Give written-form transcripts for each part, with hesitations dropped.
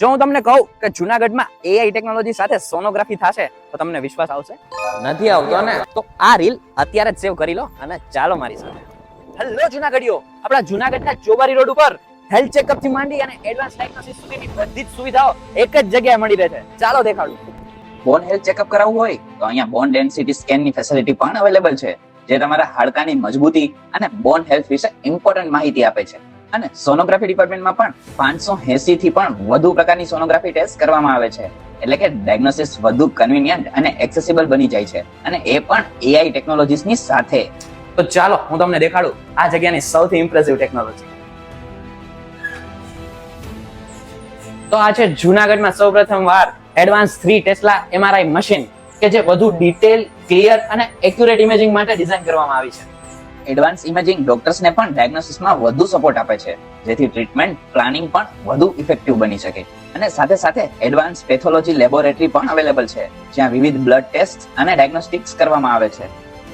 જો હું તમને કહું કે જુનાગઢમાં એઆઈ ટેકનોલોજી સાથે સોનોગ્રાફી થશે તો તમને વિશ્વાસ આવશે? નથી આવતો ને. તો આ રીલ અત્યારે જ સેવ કરી લો અને ચાલો મારી સાથે. હેલો જુનાગઢીઓ, આપણા જુનાગઢના ચોબારી રોડ ઉપર હેલ્થ ચેકઅપ થી માંડી અને એડવાન્સ ડાયગ્નોસિસ સુધીની બધી જ સુવિધાઓ એક જ જગ્યાએ મળી રહે છે. ચાલો દેખાડું. બોન હેલ્થ ચેકઅપ કરાવવું હોય તો અહીંયા બોન ડેન્સિટી સ્કેન ની ફેસિલિટી પણ અવેલેબલ છે, જે તમારા હાડકાની મજબૂતી અને બોન હેલ્થ વિશે ઇમ્પોર્ટન્ટ માહિતી આપે છે. અને સોનોગ્રાફી ડિપાર્ટમેન્ટમાં પણ 580 થી પણ વધુ પ્રકારની સોનોગ્રાફી ટેસ્ટ કરવામાં આવે છે. એટલે કે ડાયગ્નોસિસ વધુ કન્વીનિયન્ટ અને એક્સેસિબલ બની જાય છે, અને એ પણ એઆઈ ટેકનોલોજીસ ની સાથે. તો ચાલો હું તમને દેખાડું આ જગ્યાની સૌથી ઇમ્પ્રેસિવ ટેકનોલોજી. તો આ છે જુનાગઢમાં સૌપ્રથમ વાર એડવાન્સ 3 ટેસ્લા MRI મશીન, કે જે વધુ ડિટેલ, ક્લિયર અને એક્યુરેટ ઇમેજિંગ માટે ડિઝાઇન કરવામાં આવી છે. એડવાન્સ ઇમેજિંગ ડોક્ટર્સને પણ ડાયગ્નોસિસમાં વધુ સપોર્ટ આપે છે, જેથી ટ્રીટમેન્ટ પ્લાનિંગ પણ વધુ ઇફેક્ટિવ બની શકે. અને સાથે સાથે એડવાન્સ પેથોલોજી લેબોરેટરી પણ અવેલેબલ છે, જ્યાં વિવિધ બ્લડ ટેસ્ટ અને ડાયગ્નોસ્ટિક્સ કરવામાં આવે છે.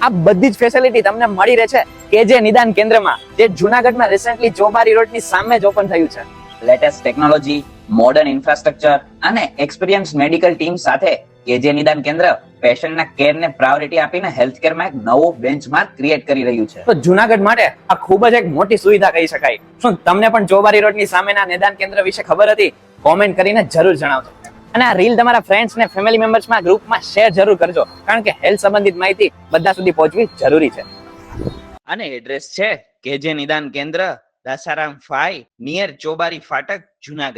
આ બધી જ ફેસિલિટી તમને મળી રહે છે કેજે નિદાન કેન્દ્રમાં, જે જુનાગઢમાં રિસેન્ટલી ચોબારી રોડની સામે જ ઓપન થયું છે. લેટેસ્ટ ટેકનોલોજી, મોડર્ન ઇન્ફ્રાસ્ટ્રક્ચર અને એક્સપિરિયન્સ મેડિકલ ટીમ સાથે કેજે નિદાન કેન્દ્ર પેશન્ટના કેરને પ્રાયોરિટી આપીને હેલ્થકેરમાં એક નવો બેન્ચમાર્ક ક્રિએટ કરી રહ્યું છે. તો જુનાગઢ માટે આ ખૂબ જ એક મોટી સુવિધા કહી શકાય. શું તમને પણ ચોબારી રોડની સામેના નિદાન કેન્દ્ર વિશે ખબર હતી? કોમેન્ટ કરીને જરૂર જણાવજો. અને આ રીલ તમારા ફ્રેન્ડ્સ ને ફેમિલી મેમ્બર્સમાં ગ્રુપમાં શેર જરૂર કરજો, કારણ કે હેલ્થ સંબંધિત માહિતી બધા સુધી પહોંચવી જરૂરી છે. અને એડ્રેસ છે કેજે નિદાન કેન્દ્ર, દાસારામ 5 નિયર ચોબારી ફાટક, જુનાગઢ.